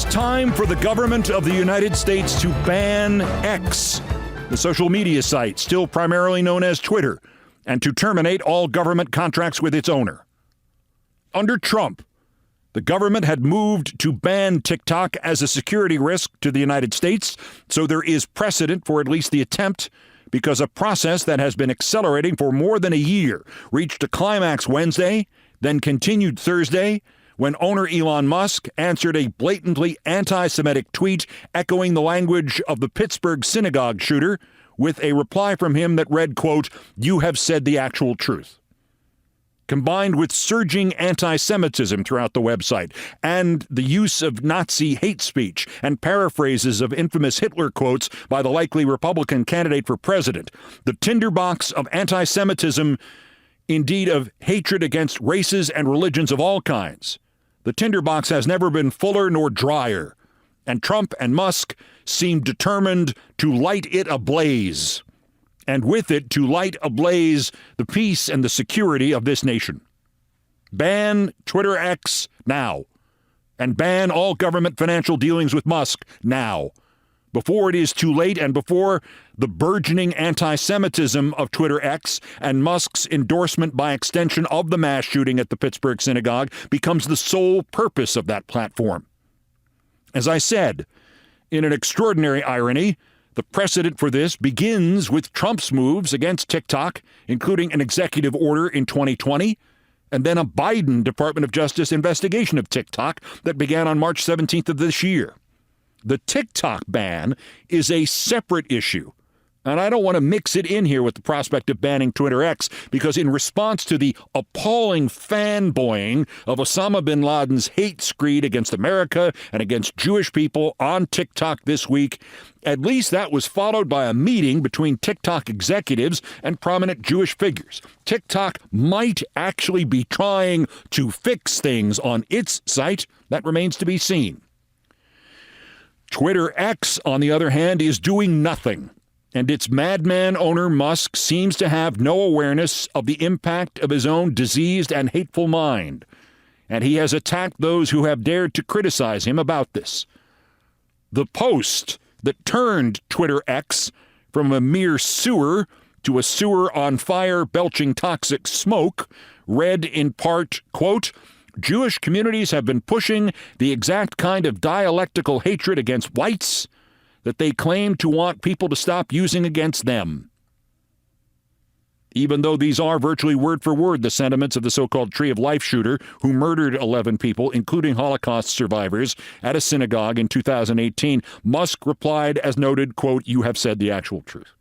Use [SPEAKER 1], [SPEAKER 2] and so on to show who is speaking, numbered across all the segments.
[SPEAKER 1] is time for the government of the United States to ban X, the social media site still primarily known as Twitter, and to terminate all government contracts with its owner. Under Trump, the government had moved to ban TikTok as a security risk to the United States, so there is precedent for at least the attempt, because a process that has been accelerating for more than a year reached a climax Wednesday, then continued Thursday, when owner Elon Musk answered a blatantly anti-Semitic tweet echoing the language of the Pittsburgh synagogue shooter with a reply from him that read, quote, "You have said the actual truth." Combined with surging anti-Semitism throughout the website and the use of Nazi hate speech and paraphrases of infamous Hitler quotes by the likely Republican candidate for president, the tinderbox of anti-Semitism, indeed of hatred against races and religions of all kinds, the tinderbox has never been fuller nor drier, and Trump and Musk seem determined to light it ablaze, and with it to light ablaze the peace and the security of this nation. Ban Twitter X now, and ban all government financial dealings with Musk now, before it is too late and before the burgeoning anti-Semitism of Twitter X and Musk's endorsement by extension of the mass shooting at the Pittsburgh synagogue becomes the sole purpose of that platform. As I said, in an extraordinary irony, the precedent for this begins with Trump's moves against TikTok, including an executive order in 2020, and then a Biden Department of Justice investigation of TikTok that began on March 17th of this year. The TikTok ban is a separate issue, and I don't want to mix it in here with the prospect of banning Twitter X, because in response to the appalling fanboying of Osama bin Laden's hate screed against America and against Jewish people on TikTok this week, at least that was followed by a meeting between TikTok executives and prominent Jewish figures. TikTok might actually be trying to fix things on its site. That remains to be seen. Twitter X, on the other hand, is doing nothing, and its madman owner Musk seems to have no awareness of the impact of his own diseased and hateful mind, and he has attacked those who have dared to criticize him about this. The post that turned Twitter X from a mere sewer to a sewer on fire belching toxic smoke read in part, quote, "Jewish communities have been pushing the exact kind of dialectical hatred against whites that they claim to want people to stop using against them." Even though these are virtually word for word the sentiments of the so-called Tree of Life shooter who murdered 11 people, including Holocaust survivors, at a synagogue in 2018, Musk replied, as noted, quote, "You have said the actual truth."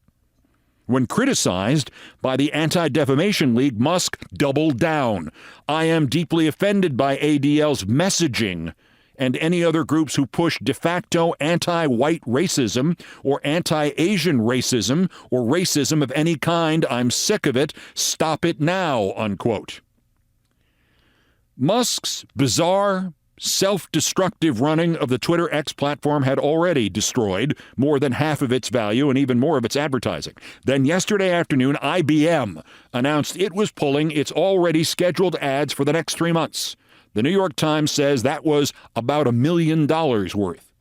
[SPEAKER 1] When criticized by the Anti-Defamation League, Musk doubled down. "I am deeply offended by ADL's messaging and any other groups who push de facto anti-white racism or anti-Asian racism or racism of any kind. I'm sick of it. Stop it now," unquote. Musk's bizarre, self-destructive running of the Twitter X platform had already destroyed more than half of its value and even more of its advertising. Then yesterday afternoon, IBM announced it was pulling its already scheduled ads for the next 3 months. The New York Times says that was about $1 million worth.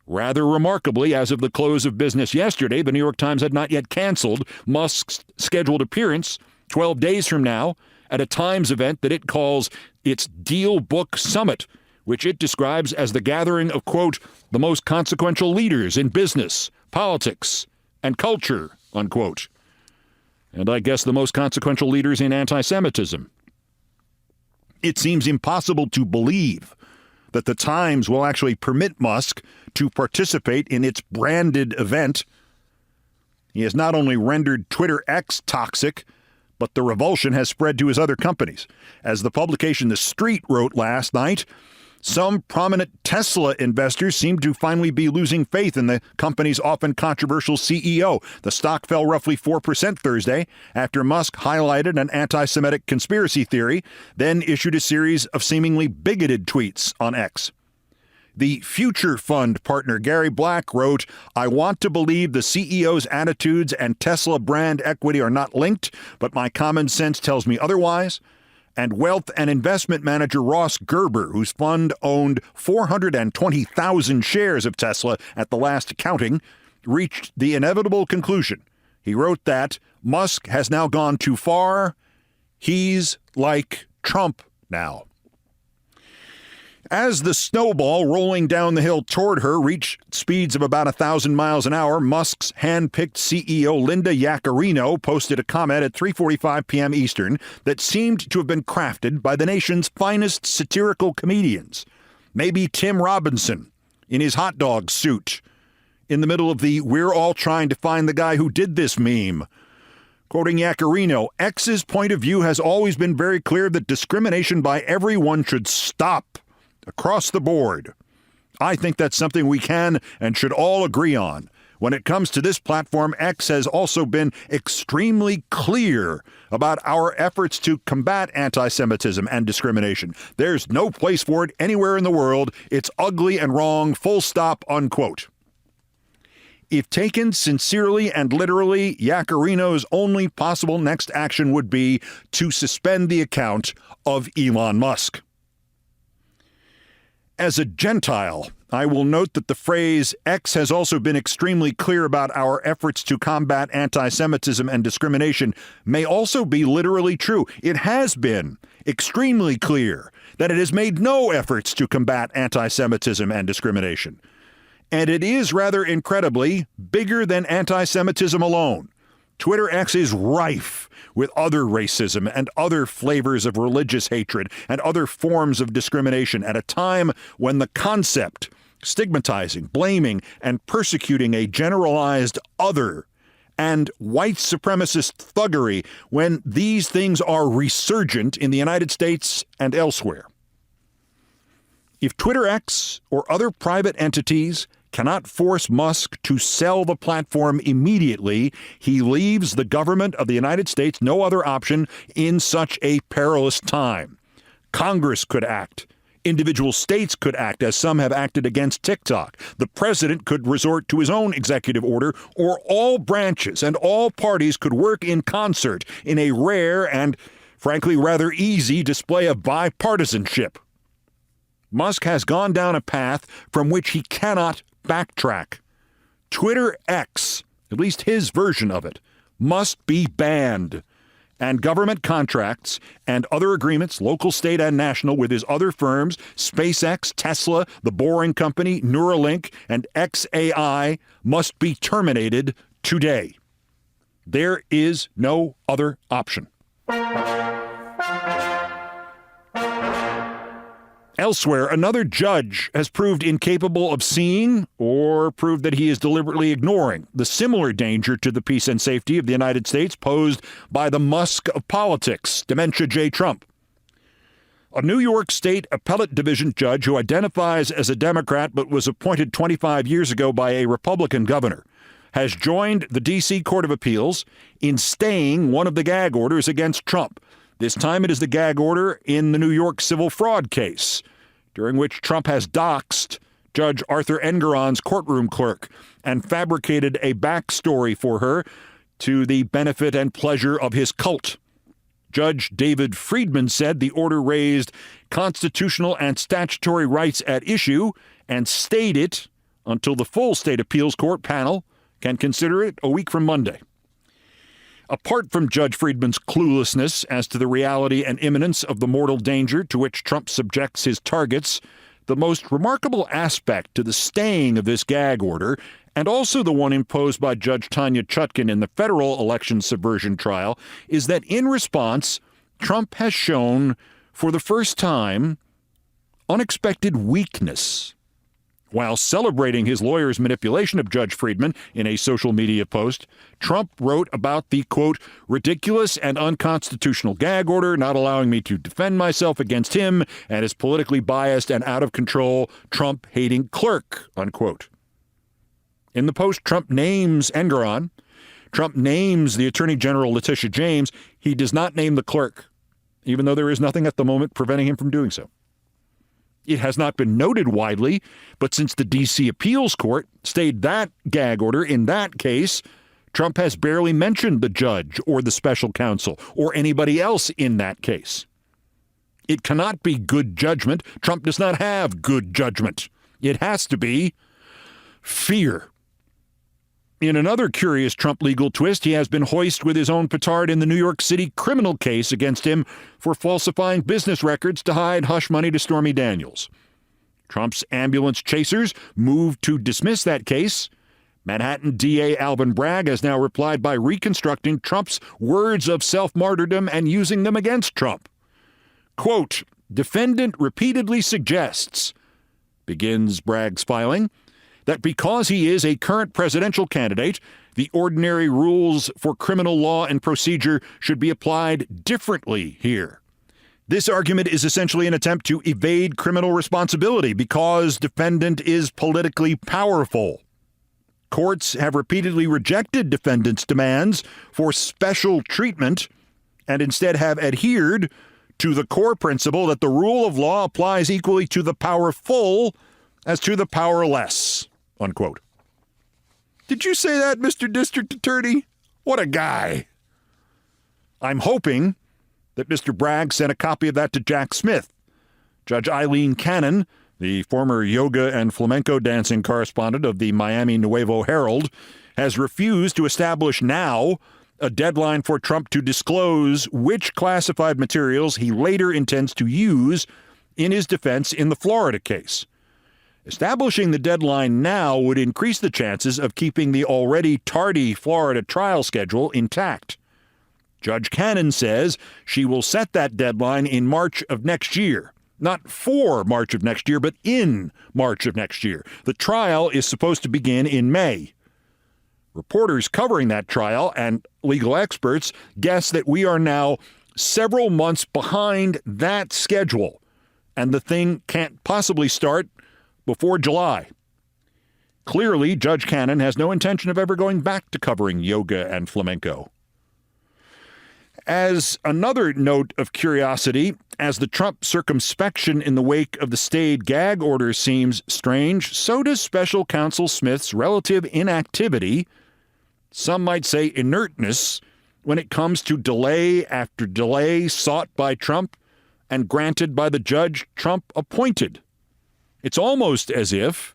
[SPEAKER 1] Rather remarkably, as of the close of business yesterday, the New York Times had not yet canceled Musk's scheduled appearance 12 days from now at a Times event that it calls its Deal Book Summit, which it describes as the gathering of, quote, "the most consequential leaders in business, politics, and culture," unquote. And I guess the most consequential leaders in anti-Semitism. It seems impossible to believe that the Times will actually permit Musk to participate in its branded event. He has not only rendered Twitter X toxic, but the revulsion has spread to his other companies. As the publication The Street wrote last night, some prominent Tesla investors seem to finally be losing faith in the company's often controversial CEO. The stock fell roughly 4% Thursday after Musk highlighted an anti-Semitic conspiracy theory, then issued a series of seemingly bigoted tweets on X. The Future Fund partner Gary Black wrote, "I want to believe the CEO's attitudes and Tesla brand equity are not linked, but my common sense tells me otherwise. And wealth and investment manager Ross Gerber, whose fund owned 420,000 shares of Tesla at the last counting, reached the inevitable conclusion. He wrote that Musk has now gone too far. He's like Trump now. As the snowball rolling down the hill toward her reached speeds of about 1,000 miles an hour, Musk's hand-picked CEO Linda Yaccarino posted a comment at 3:45 p.m. Eastern that seemed to have been crafted by the nation's finest satirical comedians. Maybe Tim Robinson in his hot dog suit in the middle of the "we're all trying to find the guy who did this" meme. Quoting Yaccarino, X's point of view has always been very clear that discrimination by everyone should stop across the board. I think that's something we can and should all agree on. When it comes to this platform, X has also been extremely clear about our efforts to combat anti-Semitism and discrimination. There's no place for it anywhere in the world. It's ugly and wrong, full stop, unquote. If taken sincerely and literally, Yaccarino's only possible next action would be to suspend the account of Elon Musk. As a Gentile, I will note that the phrase X has also been extremely clear about our efforts to combat anti-Semitism and discrimination may also be literally true. It has been extremely clear that it has made no efforts to combat anti-Semitism and discrimination. And it is rather incredibly bigger than anti-Semitism alone. Twitter X is rife with other racism and other flavors of religious hatred and other forms of discrimination at a time when the concept, stigmatizing, blaming, and persecuting a generalized other and white supremacist thuggery, when these things are resurgent in the United States and elsewhere. If Twitter X or other private entities cannot force Musk to sell the platform immediately, he leaves the government of the United States no other option in such a perilous time. Congress could act. Individual states could act, as some have acted against TikTok. The president could resort to his own executive order, or all branches and all parties could work in concert in a rare and, frankly, rather easy display of bipartisanship. Musk has gone down a path from which he cannot backtrack. Twitter X, at least his version of it, must be banned. And government contracts and other agreements, local, state, and national, with his other firms, SpaceX, Tesla, The Boring Company, Neuralink, and XAI, must be terminated today. There is no other option. Elsewhere, another judge has proved incapable of seeing, or proved that he is deliberately ignoring, the similar danger to the peace and safety of the United States posed by the Musk of politics, Dementia J. Trump. A New York State Appellate Division judge who identifies as a Democrat but was appointed 25 years ago by a Republican governor has joined the D.C. Court of Appeals in staying one of the gag orders against Trump. This time it is the gag order in the New York civil fraud case, during which Trump has doxed Judge Arthur Engoron's courtroom clerk and fabricated a backstory for her to the benefit and pleasure of his cult. Judge David Friedman said the order raised constitutional and statutory rights at issue and stayed it until the full state appeals court panel can consider it a week from Monday. Apart from Judge Friedman's cluelessness as to the reality and imminence of the mortal danger to which Trump subjects his targets, the most remarkable aspect to the staying of this gag order, and also the one imposed by Judge Tanya Chutkan in the federal election subversion trial, is that in response, Trump has shown, for the first time, unexpected weakness. While celebrating his lawyer's manipulation of Judge Friedman in a social media post, Trump wrote about the, quote, ridiculous and unconstitutional gag order not allowing me to defend myself against him and his politically biased and out-of-control Trump-hating clerk, unquote. In the post, Trump names Engoron. Trump names the Attorney General Letitia James. He does not name the clerk, even though there is nothing at the moment preventing him from doing so. It has not been noted widely, but since the D.C. Appeals Court stayed that gag order in that case, Trump has barely mentioned the judge or the special counsel or anybody else in that case. It cannot be good judgment. Trump does not have good judgment. It has to be fear. In another curious Trump legal twist, he has been hoisted with his own petard in the New York City criminal case against him for falsifying business records to hide hush money to Stormy Daniels. Trump's ambulance chasers moved to dismiss that case. Manhattan DA Alvin Bragg has now replied by reconstructing Trump's words of self-martyrdom and using them against Trump. Quote, defendant repeatedly suggests, begins Bragg's filing, that because he is a current presidential candidate, the ordinary rules for criminal law and procedure should be applied differently here. This argument is essentially an attempt to evade criminal responsibility because defendant is politically powerful. Courts have repeatedly rejected defendants' demands for special treatment and instead have adhered to the core principle that the rule of law applies equally to the powerful as to the powerless, unquote. Did you say that, Mr. District Attorney? What a guy. I'm hoping that Mr. Bragg sent a copy of that to Jack Smith. Judge Eileen Cannon, the former yoga and flamenco dancing correspondent of the Miami Nuevo Herald, has refused to establish now a deadline for Trump to disclose which classified materials he later intends to use in his defense in the Florida case. Establishing the deadline now would increase the chances of keeping the already tardy Florida trial schedule intact. Judge Cannon says she will set that deadline in March of next year. Not for March of next year, but in March of next year. The trial is supposed to begin in May. Reporters covering that trial and legal experts guess that we are now several months behind that schedule, and the thing can't possibly start before July. Clearly, Judge Cannon has no intention of ever going back to covering yoga and flamenco. As another note of curiosity, as the Trump circumspection in the wake of the stayed gag order seems strange, so does Special Counsel Smith's relative inactivity, some might say inertness, when it comes to delay after delay sought by Trump and granted by the judge Trump appointed. It's almost as if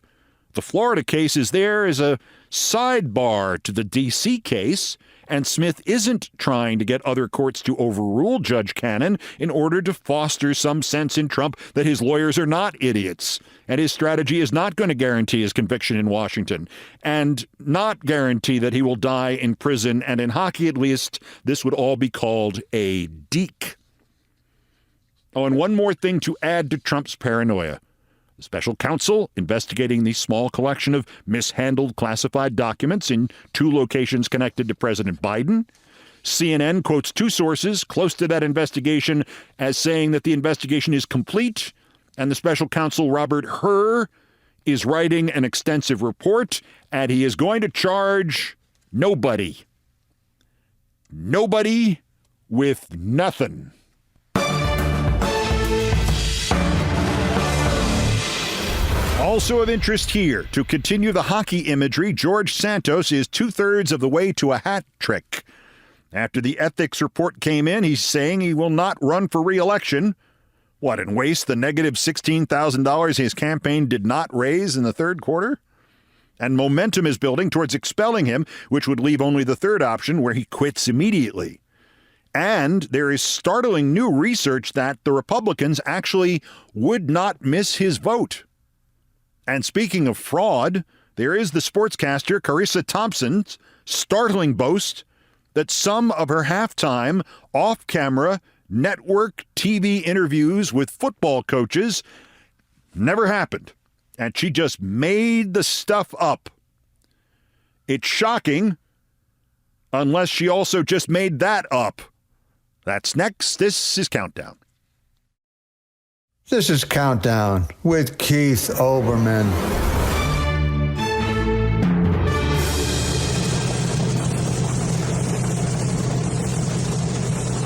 [SPEAKER 1] the Florida case is there as a sidebar to the D.C. case, and Smith isn't trying to get other courts to overrule Judge Cannon in order to foster some sense in Trump that his lawyers are not idiots, and his strategy is not going to guarantee his conviction in Washington, and not guarantee that he will die in prison, and in hockey at least, this would all be called a deke. Oh, and one more thing to add to Trump's paranoia. The special counsel investigating the small collection of mishandled classified documents in 2 locations connected to President Biden. CNN quotes 2 sources close to that investigation as saying that the investigation is complete, and the special counsel Robert Hur is writing an extensive report, and he is going to charge nobody. Nobody with nothing. Also of interest here, to continue the hockey imagery, George Santos is 2/3 of the way to a hat trick. After the ethics report came in, he's saying he will not run for re-election. What, and waste the negative $16,000 his campaign did not raise in the third quarter? And momentum is building towards expelling him, which would leave only the third option, where he quits immediately. And there is startling new research that the Republicans actually would not miss his vote. And speaking of fraud, there is the sportscaster Carissa Thompson's startling boast that some of her halftime, off-camera, network TV interviews with football coaches never happened, and she just made the stuff up. It's shocking, unless she also just made that up. That's next. This is Countdown.
[SPEAKER 2] This is Countdown with Keith Olbermann.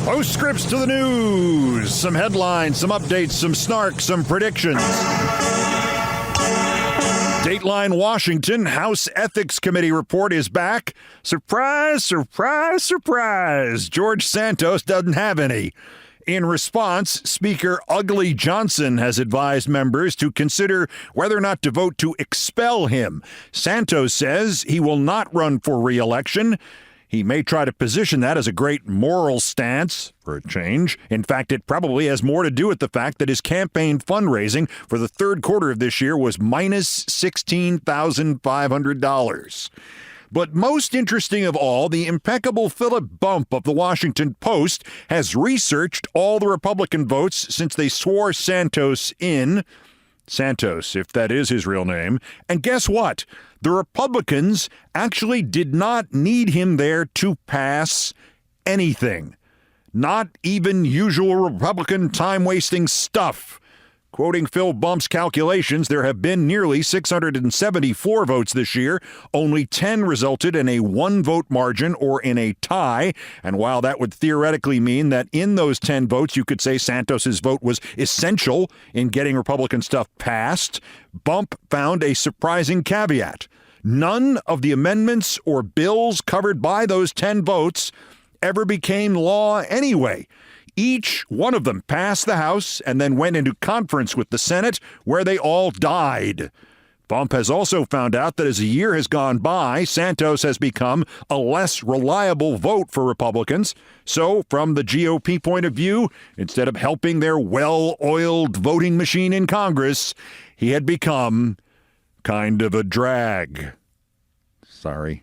[SPEAKER 1] Postscripts to the news. Some headlines, some updates, some snark, some predictions. Dateline Washington, House Ethics Committee report is back. Surprise, surprise, surprise. George Santos doesn't have any. In response, Speaker Ugly Johnson has advised members to consider whether or not to vote to expel him. Santos says he will not run for re-election. He may try to position that as a great moral stance for a change. In fact, it probably has more to do with the fact that his campaign fundraising for the third quarter of this year was minus $16,500. But most interesting of all, the impeccable Philip Bump of the Washington Post has researched all the Republican votes since they swore Santos in. Santos, if that is his real name. And guess what? The Republicans actually did not need him there to pass anything. Not even usual Republican time-wasting stuff. Quoting Phil Bump's calculations, there have been nearly 674 votes this year. Only 10 resulted in a one-vote margin or in a tie. And while that would theoretically mean that in those 10 votes, you could say Santos's vote was essential in getting Republican stuff passed, Bump found a surprising caveat. None of the amendments or bills covered by those 10 votes ever became law anyway. Each one of them passed the House and then went into conference with the Senate, where they all died. Bump has also found out that as a year has gone by, Santos has become a less reliable vote for Republicans. So, from the GOP point of view, instead of helping their well-oiled voting machine in Congress, he had become kind of a drag. Sorry.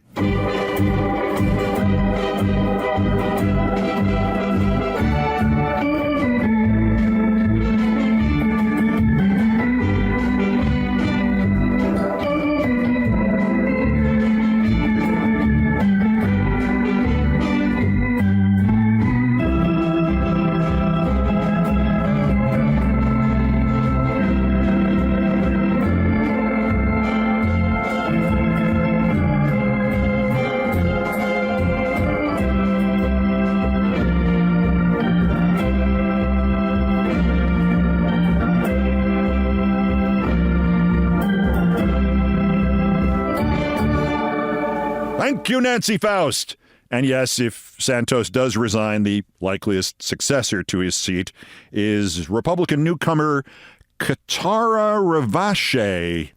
[SPEAKER 1] Thank you, Nancy Faust. And yes, if Santos does resign, the likeliest successor to his seat is Republican newcomer Katara Ravache.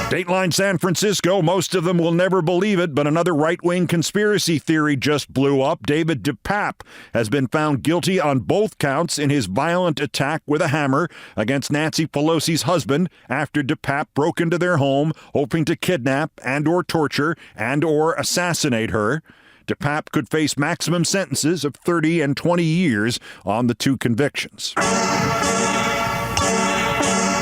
[SPEAKER 1] Dateline San Francisco, most of them will never believe it, but another right-wing conspiracy theory just blew up. David DePape has been found guilty on both counts in his violent attack with a hammer against Nancy Pelosi's husband after DePape broke into their home hoping to kidnap and or torture and or assassinate her. DePape could face maximum sentences of 30 and 20 years on the two convictions.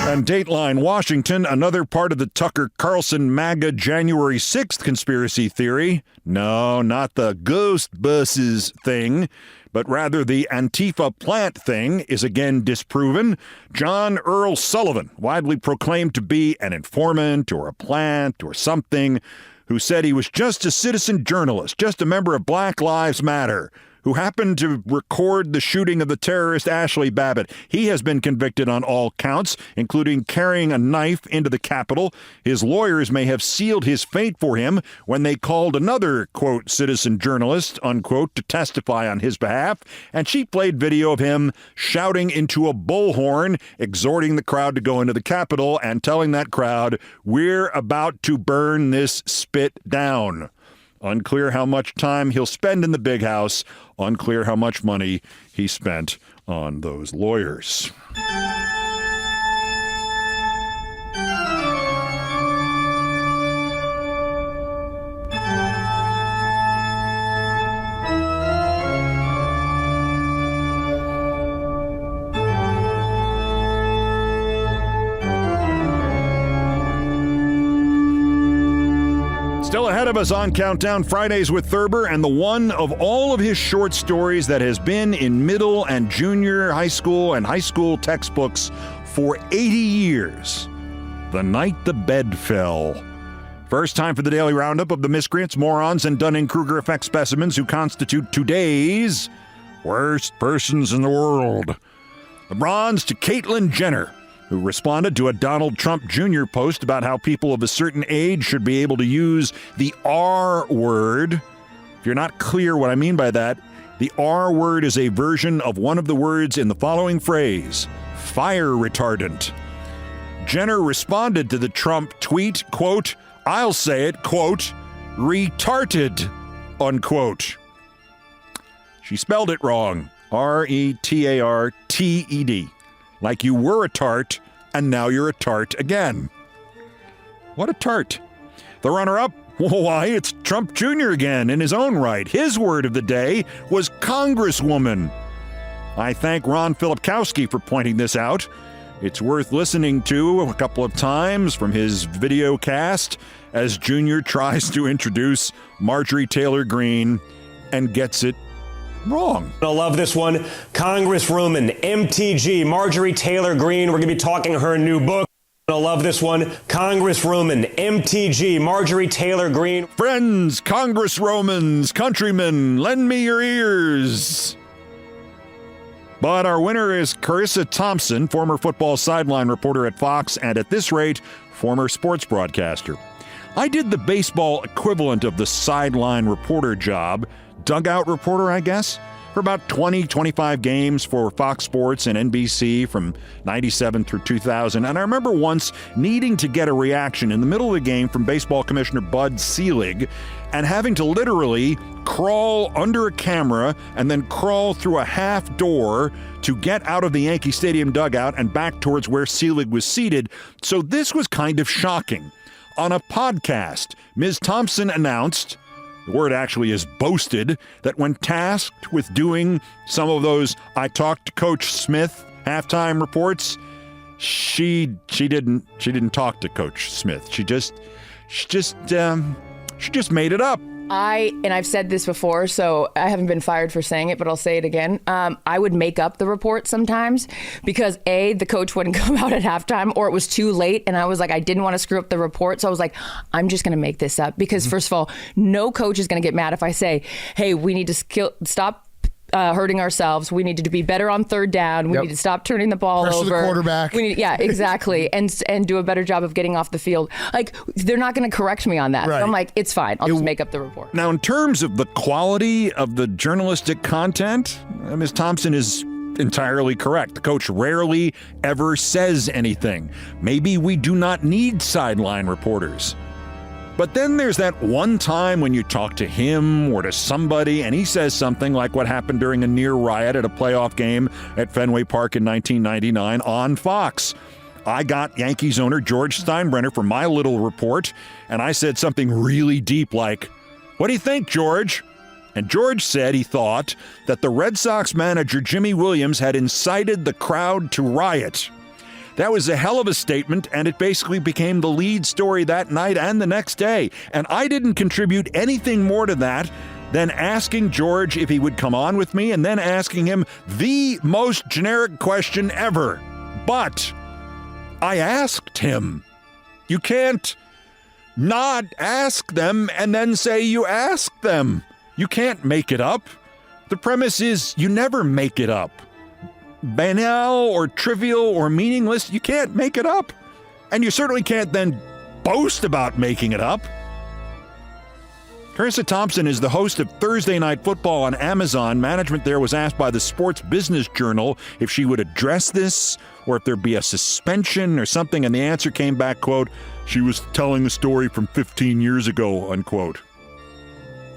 [SPEAKER 1] And Dateline Washington, another part of the Tucker Carlson MAGA January 6th conspiracy theory. No, not the ghost buses thing, but rather the Antifa plant thing is again disproven. John Earl Sullivan, widely proclaimed to be an informant or a plant or something, who said he was just a citizen journalist, just a member of Black Lives Matter, who happened to record the shooting of the terrorist Ashley Babbitt. He has been convicted on all counts, including carrying a knife into the Capitol. His lawyers may have sealed his fate for him when they called another, quote, citizen journalist, unquote, to testify on his behalf, and she played video of him shouting into a bullhorn, exhorting the crowd to go into the Capitol and telling that crowd, "We're about to burn this spit down." Unclear how much time he'll spend in the big house. Unclear how much money he spent on those lawyers. Still ahead of us on Countdown Fridays with Thurber, and the one of all of his short stories that has been in middle and junior high school and high school textbooks for 80 years. The Night the Bed Fell. First time for the daily roundup of the miscreants, morons, and Dunning-Kruger effect specimens who constitute today's worst persons in the world. The bronze to Caitlyn Jenner, who responded to a Donald Trump Jr. post about how people of a certain age should be able to use the R word. If you're not clear what I mean by that, The R word is a version of one of the words in the following phrase, fire retardant. Jenner responded to the Trump tweet, quote, I'll say it, quote, retarted, unquote. She spelled it wrong, R-E-T-A-R-T-E-D, like you were a tart and now you're a tart again. What a tart. The runner-up, why, it's Trump Jr. again in his own right. His word of the day was Congresswoman. I thank Ron Filipkowski for pointing this out. It's worth listening to a couple of times from his video cast as Jr. tries to introduce Marjorie Taylor Greene and gets it wrong.
[SPEAKER 3] I love this one. Congresswoman MTG Marjorie Taylor Greene. We're going to be talking her new book. I love this one. Congresswoman MTG Marjorie Taylor Greene.
[SPEAKER 1] Friends, Congressromans, countrymen, lend me your ears. But our winner is Carissa Thompson, former football sideline reporter at Fox, and at this rate, former sports broadcaster. I did the baseball equivalent of the sideline reporter job, dugout reporter, I guess, for about 25 games for Fox Sports and NBC from 97 through 2000. And I remember once needing to get a reaction in the middle of the game from baseball commissioner Bud Selig and having to literally crawl under a camera and then crawl through a half door to get out of the Yankee Stadium dugout and back towards where Selig was seated. So this was kind of shocking. On a podcast, Ms. Thompson announced, the word actually is boasted, that when tasked with doing some of those I talked to Coach Smith halftime reports, she didn't talk to Coach Smith. She just made it up.
[SPEAKER 4] I've said this before, so I haven't been fired for saying it, but I'll say it again. I would make up the report sometimes because the coach wouldn't come out at halftime or it was too late. And I was like, I didn't want to screw up the report. So I was like, I'm just going to make this up because first of all, no coach is going to get mad if I say, hey, we need to stop hurting ourselves. We need to be better on third down. We need to stop turning the ball
[SPEAKER 5] Pressure
[SPEAKER 4] over.
[SPEAKER 5] the quarterback.
[SPEAKER 4] Yeah, exactly. and do a better job of getting off the field. Like, they're not going to correct me on that.
[SPEAKER 5] Right.
[SPEAKER 4] So I'm like, it's fine. I'll just make up the report.
[SPEAKER 1] Now, in terms of the quality of the journalistic content, Ms. Thompson is entirely correct. The coach rarely ever says anything. Maybe we do not need sideline reporters. But then there's that one time when you talk to him or to somebody and he says something like what happened during a near riot at a playoff game at Fenway Park in 1999 on Fox. I got Yankees owner George Steinbrenner for my little report, and I said something really deep like, "What do you think, George?" And George said he thought that the Red Sox manager Jimmy Williams had incited the crowd to riot. That was a hell of a statement, and it basically became the lead story that night and the next day. And I didn't contribute anything more to that than asking George if he would come on with me and then asking him the most generic question ever. But I asked him. You can't not ask them and then say you asked them. You can't make it up. The premise is you never make it up. Banal or trivial or meaningless, you can't make it up. And you certainly can't then boast about making it up. Carissa Thompson is the host of Thursday Night Football on Amazon. Management there was asked by the Sports Business Journal if she would address this or if there'd be a suspension or something, and the answer came back, quote, "She was telling a story from 15 years ago," unquote.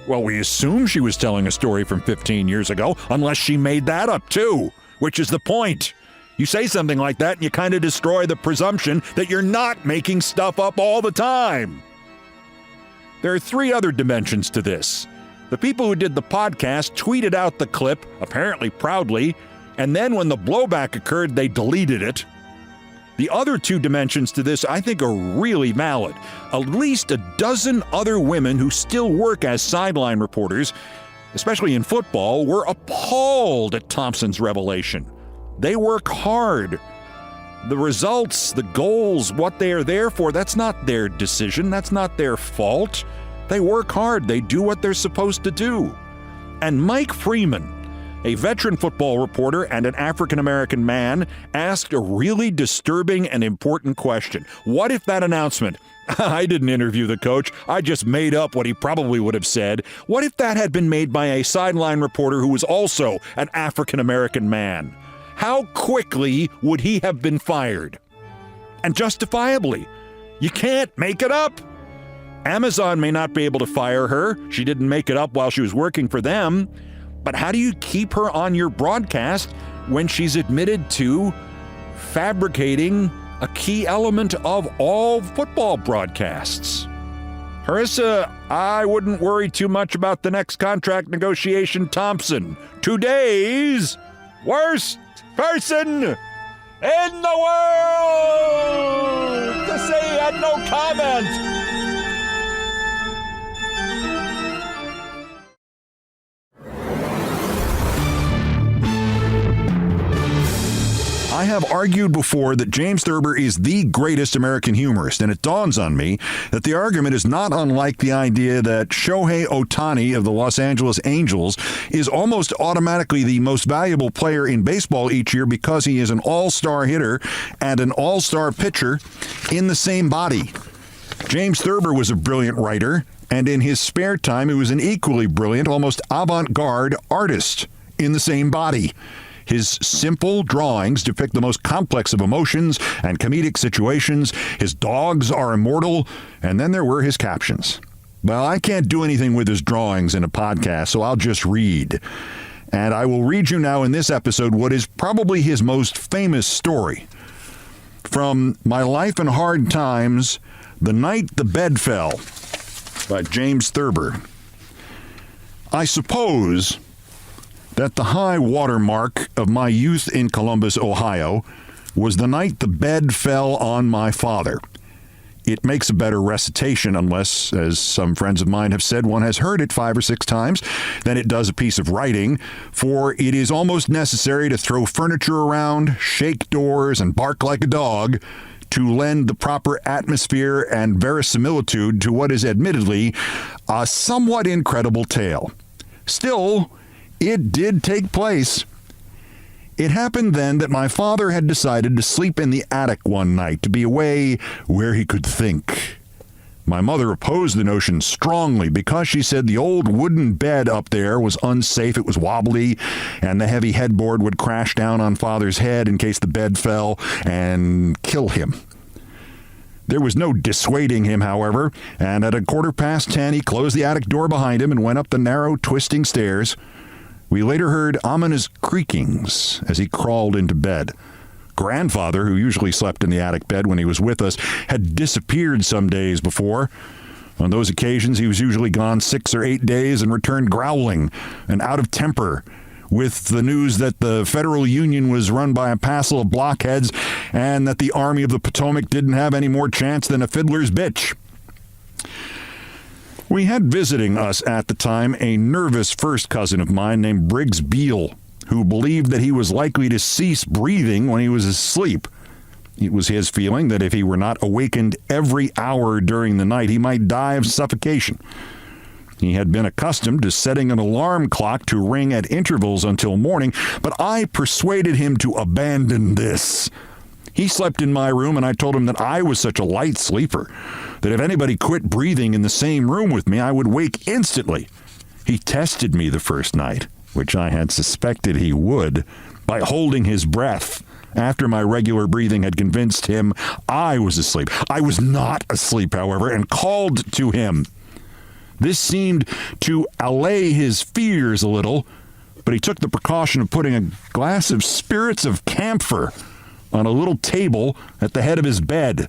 [SPEAKER 1] Well, we assume she was telling a story from 15 years ago, unless she made that up too. Which is the point. You say something like that and you kind of destroy the presumption that you're not making stuff up all the time. There are three other dimensions to this. The people who did the podcast tweeted out the clip, apparently proudly, and then when the blowback occurred, they deleted it. The other two dimensions to this I think are really valid. At least a dozen other women who still work as sideline reporters, especially in football, were appalled at Thompson's revelation. They work hard. The results, the goals, what they are there for, that's not their decision. That's not their fault. They work hard. They do what they're supposed to do. And Mike Freeman, a veteran football reporter and an African-American man, asked a really disturbing and important question. What if that announcement, I didn't interview the coach. I just made up what he probably would have said. What if that had been made by a sideline reporter who was also an African-American man? How quickly would he have been fired? And justifiably. You can't make it up. Amazon may not be able to fire her. She didn't make it up while she was working for them. But how do you keep her on your broadcast when she's admitted to fabricating a key element of all football broadcasts? Harissa, I wouldn't worry too much about the next contract negotiation. Thompson, today's worst person in the world to say he had no comment. I have argued before that James Thurber is the greatest American humorist, and it dawns on me that the argument is not unlike the idea that Shohei Ohtani of the Los Angeles Angels is almost automatically the most valuable player in baseball each year because he is an all-star hitter and an all-star pitcher in the same body. James Thurber was a brilliant writer, and in his spare time, he was an equally brilliant, almost avant-garde artist in the same body. His simple drawings depict the most complex of emotions and comedic situations. His dogs are immortal. And then there were his captions. Well, I can't do anything with his drawings in a podcast, so I'll just read. And I will read you now in this episode what is probably his most famous story. From My Life in Hard Times, The Night the Bed Fell, by James Thurber. I suppose that the high water mark of my youth in Columbus, Ohio, was the night the bed fell on my father. It makes a better recitation unless, as some friends of mine have said, one has heard it 5 or 6 times than it does a piece of writing, for it is almost necessary to throw furniture around, shake doors, and bark like a dog to lend the proper atmosphere and verisimilitude to what is admittedly a somewhat incredible tale. Still, it did take place. It happened then that my father had decided to sleep in the attic one night to be away where he could think. My mother opposed the notion strongly because she said the old wooden bed up there was unsafe, it was wobbly, and the heavy headboard would crash down on Father's head in case the bed fell and kill him. There was no dissuading him, however, and at 10:15 he closed the attic door behind him and went up the narrow, twisting stairs. We later heard ominous creakings as he crawled into bed. Grandfather, who usually slept in the attic bed when he was with us, had disappeared some days before. On those occasions, he was usually gone 6 or 8 days and returned growling and out of temper with the news that the federal union was run by a passel of blockheads and that the Army of the Potomac didn't have any more chance than a fiddler's bitch. We had visiting us at the time a nervous first cousin of mine named Briggs Beale, who believed that he was likely to cease breathing when he was asleep. It was his feeling that if he were not awakened every hour during the night, he might die of suffocation. He had been accustomed to setting an alarm clock to ring at intervals until morning, but I persuaded him to abandon this. He slept in my room, and I told him that I was such a light sleeper that if anybody quit breathing in the same room with me, I would wake instantly. He tested me the first night, which I had suspected he would, by holding his breath after my regular breathing had convinced him I was asleep. I was not asleep, however, and called to him. This seemed to allay his fears a little, but he took the precaution of putting a glass of spirits of camphor on a little table at the head of his bed.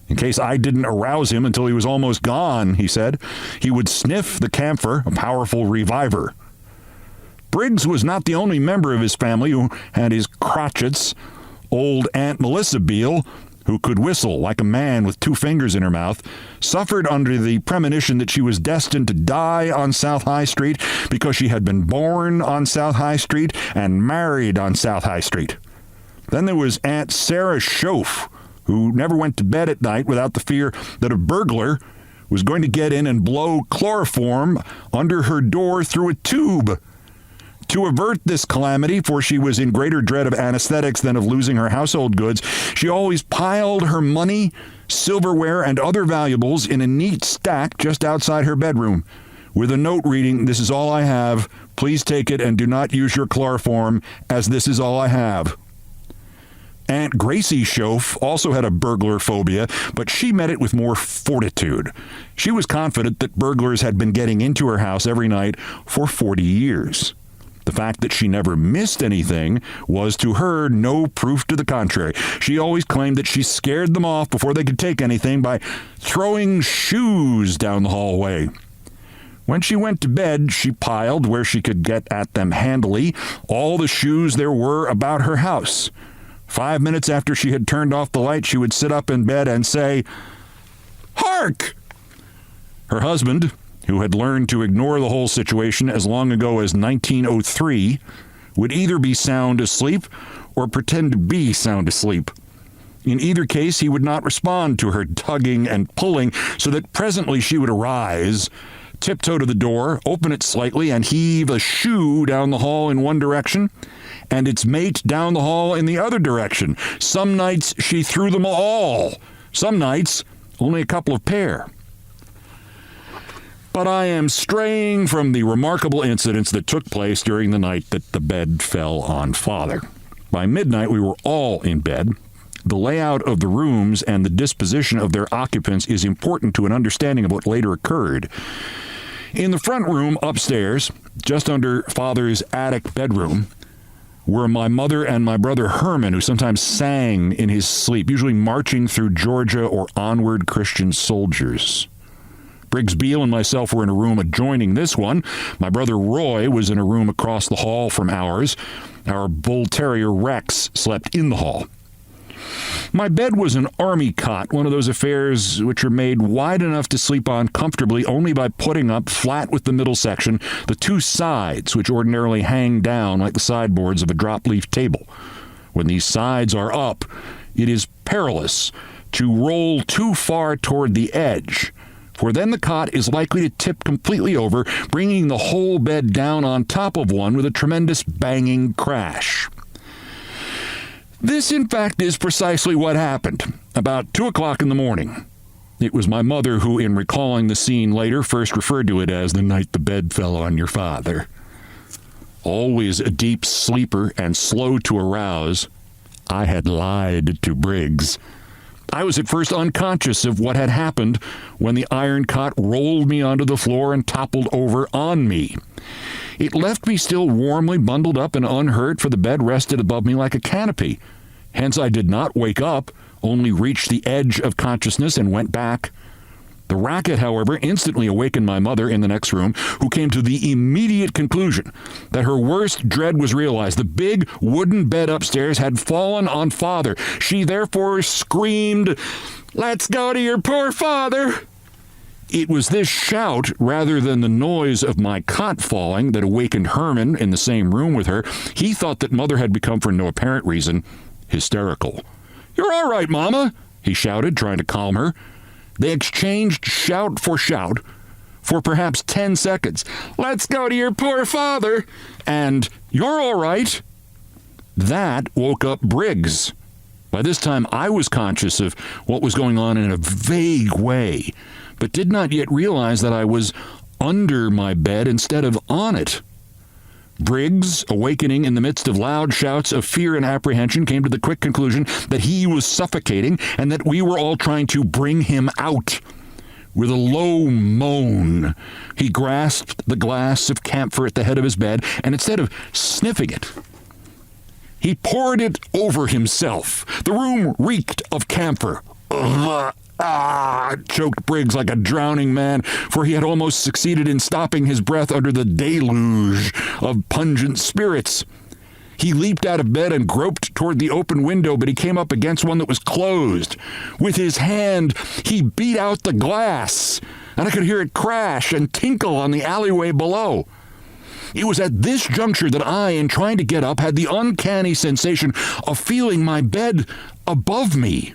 [SPEAKER 1] In case I didn't arouse him until he was almost gone, he said, he would sniff the camphor, a powerful reviver. Briggs was not the only member of his family who had his crotchets. Old Aunt Melissa Beale, who could whistle like a man with 2 fingers in her mouth, suffered under the premonition that she was destined to die on South High Street because she had been born on South High Street and married on South High Street. Then there was Aunt Sarah Schoaf, who never went to bed at night without the fear that a burglar was going to get in and blow chloroform under her door through a tube. To avert this calamity, for she was in greater dread of anesthetics than of losing her household goods, she always piled her money, silverware, and other valuables in a neat stack just outside her bedroom, with a note reading, "This is all I have. Please take it and do not use your chloroform, as this is all I have." Aunt Gracie Schoaf also had a burglar phobia, but she met it with more fortitude. She was confident that burglars had been getting into her house every night for 40 years. The fact that she never missed anything was to her no proof to the contrary. She always claimed that she scared them off before they could take anything by throwing shoes down the hallway. When she went to bed, she piled, where she could get at them handily, all the shoes there were about her house. 5 minutes after she had turned off the light, she would sit up in bed and say, "Hark!" Her husband, who had learned to ignore the whole situation as long ago as 1903, would either be sound asleep or pretend to be sound asleep. In either case, he would not respond to her tugging and pulling, so that presently she would arise, tiptoe to the door, open it slightly, and heave a shoe down the hall in one direction, and its mate down the hall in the other direction. Some nights she threw them all. Some nights, only a couple of pair. But I am straying from the remarkable incidents that took place during the night that the bed fell on Father. By midnight, we were all in bed. The layout of the rooms and the disposition of their occupants is important to an understanding of what later occurred. In the front room upstairs, just under Father's attic bedroom, were my mother and my brother Herman, who sometimes sang in his sleep, usually marching through Georgia or onward Christian soldiers. Briggs Beale and myself were in a room adjoining this one. My brother Roy was in a room across the hall from ours. Our bull terrier Rex slept in the hall. My bed was an army cot, one of those affairs which are made wide enough to sleep on comfortably only by putting up, flat with the middle section, the two sides, which ordinarily hang down like the sideboards of a drop-leaf table. When these sides are up, it is perilous to roll too far toward the edge, for then the cot is likely to tip completely over, bringing the whole bed down on top of one with a tremendous banging crash. This, in fact, is precisely what happened. About 2 o'clock in the morning. It was my mother who, in recalling the scene later, first referred to it as the night the bed fell on your father. Always a deep sleeper and slow to arouse, I had lied to Briggs. I was at first unconscious of what had happened when the iron cot rolled me onto the floor and toppled over on me. It left me still warmly bundled up and unhurt, for the bed rested above me like a canopy. Hence I did not wake up, only reached the edge of consciousness and went back. The racket, however, instantly awakened my mother in the next room, who came to the immediate conclusion that her worst dread was realized. The big wooden bed upstairs had fallen on Father. She therefore screamed, "Let's go to your poor father!" It was this shout, rather than the noise of my cot falling, that awakened Herman in the same room with her. He thought that Mother had become, for no apparent reason, hysterical. "You're all right, Mama," he shouted, trying to calm her. They exchanged shout for perhaps 10 seconds. "Let's go to your poor father," and "You're all right." That woke up Briggs. By this time, I was conscious of what was going on in a vague way, but did not yet realize that I was under my bed instead of on it. Briggs, awakening in the midst of loud shouts of fear and apprehension, came to the quick conclusion that he was suffocating and that we were all trying to bring him out. With a low moan, he grasped the glass of camphor at the head of his bed, and instead of sniffing it, he poured it over himself. The room reeked of camphor. Choked Briggs like a drowning man, for he had almost succeeded in stopping his breath under the deluge of pungent spirits. He leaped out of bed and groped toward the open window, but he came up against one that was closed. With his hand, he beat out the glass, and I could hear it crash and tinkle on the alleyway below. It was at this juncture that I, in trying to get up, had the uncanny sensation of feeling my bed above me.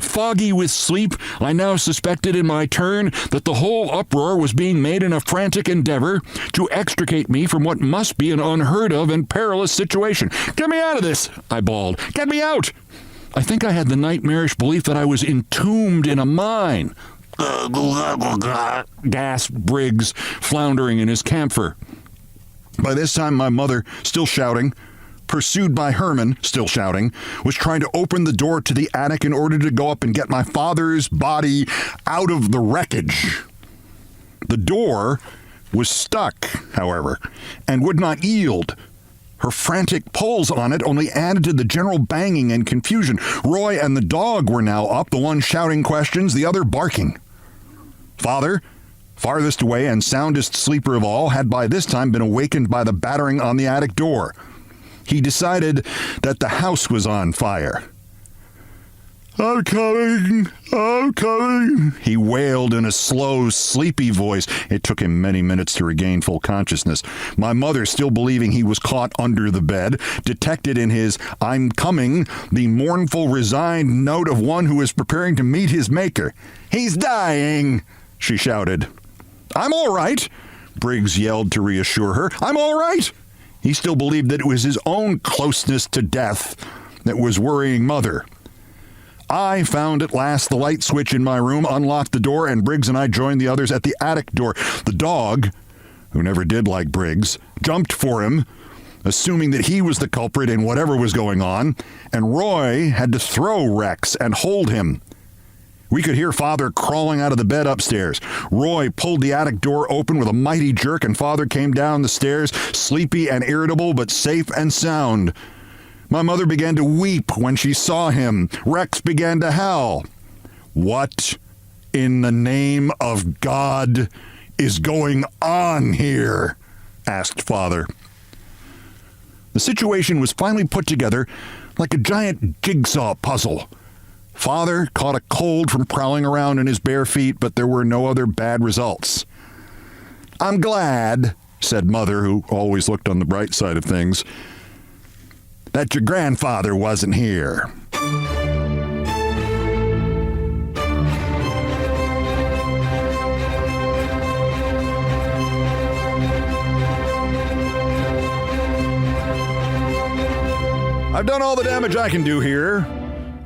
[SPEAKER 1] Foggy with sleep, I now suspected in my turn that the whole uproar was being made in a frantic endeavor to extricate me from what must be an unheard of and perilous situation. "Get me out of this!" I bawled. "Get me out!" I think I had the nightmarish belief that I was entombed in a mine. Gasped Briggs, floundering in his camphor. By this time, my mother, still shouting, pursued by Herman, still shouting, was trying to open the door to the attic in order to go up and get my father's body out of the wreckage. The door was stuck, however, and would not yield. Her frantic pulls on it only added to the general banging and confusion. Roy and the dog were now up, the one shouting questions, the other barking. Father, farthest away and soundest sleeper of all, had by this time been awakened by the battering on the attic door. He decided that the house was on fire. I'm coming, he wailed in a slow, sleepy voice. It took him many minutes to regain full consciousness. My mother, still believing he was caught under the bed, detected in his "I'm coming" the mournful, resigned note of one who is preparing to meet his maker. "He's dying," she shouted. "I'm all right," Briggs yelled to reassure her. "I'm all right." He still believed that it was his own closeness to death that was worrying Mother. I found at last the light switch in my room, unlocked the door, and Briggs and I joined the others at the attic door. The dog, who never did like Briggs, jumped for him, assuming that he was the culprit in whatever was going on, and Roy had to throw Rex and hold him. We could hear Father crawling out of the bed upstairs. Roy pulled the attic door open with a mighty jerk, and Father came down the stairs, sleepy and irritable, but safe and sound. My mother began to weep when she saw him. Rex began to howl. "What in the name of God is going on here?" asked Father. The situation was finally put together like a giant jigsaw puzzle. Father caught a cold from prowling around in his bare feet, but there were no other bad results. "I'm glad," said Mother, who always looked on the bright side of things, "that your grandfather wasn't here." I've done all the damage I can do here.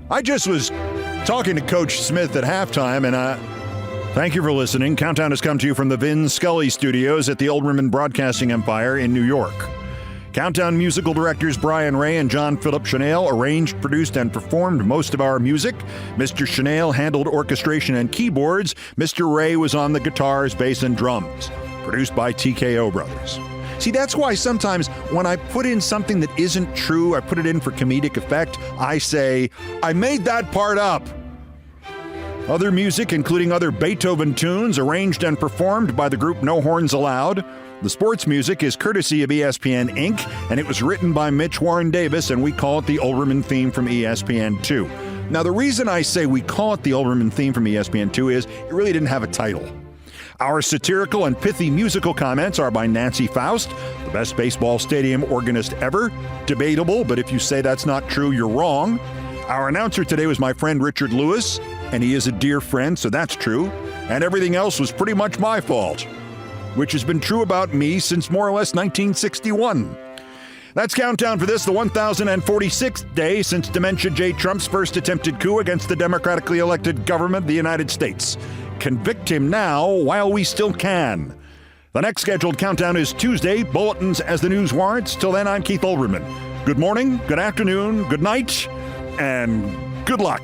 [SPEAKER 1] I just was talking to Coach Smith at halftime, and thank you for listening. Countdown has come to you from the Vin Scully Studios at the Olbermann Broadcasting Empire in New York. Countdown musical directors Brian Ray and John Philip Chanel arranged, produced, and performed most of our music. Mr. Chanel handled orchestration and keyboards. Mr. Ray was on the guitars, bass, and drums. Produced by TKO Brothers. See, that's why sometimes when I put in something that isn't true, I put it in for comedic effect, I say, I made that part up. Other music, including other Beethoven tunes, arranged and performed by the group No Horns Allowed. The sports music is courtesy of ESPN Inc., and it was written by Mitch Warren Davis, and we call it the Olbermann theme from ESPN2. Now, the reason I say we call it the Olbermann theme from ESPN2 is it really didn't have a title. Our satirical and pithy musical comments are by Nancy Faust, the best baseball stadium organist ever. Debatable, but if you say that's not true, you're wrong. Our announcer today was my friend Richard Lewis, and he is a dear friend, so that's true. And everything else was pretty much my fault, which has been true about me since more or less 1961. That's Countdown for this, the 1046th day since Dementia J. Trump's first attempted coup against the democratically elected government of the United States. Convict him now while we still can. The next scheduled countdown is Tuesday. Bulletins as the news warrants. Till then, I'm Keith Olbermann. Good morning, good afternoon, good night, and good luck.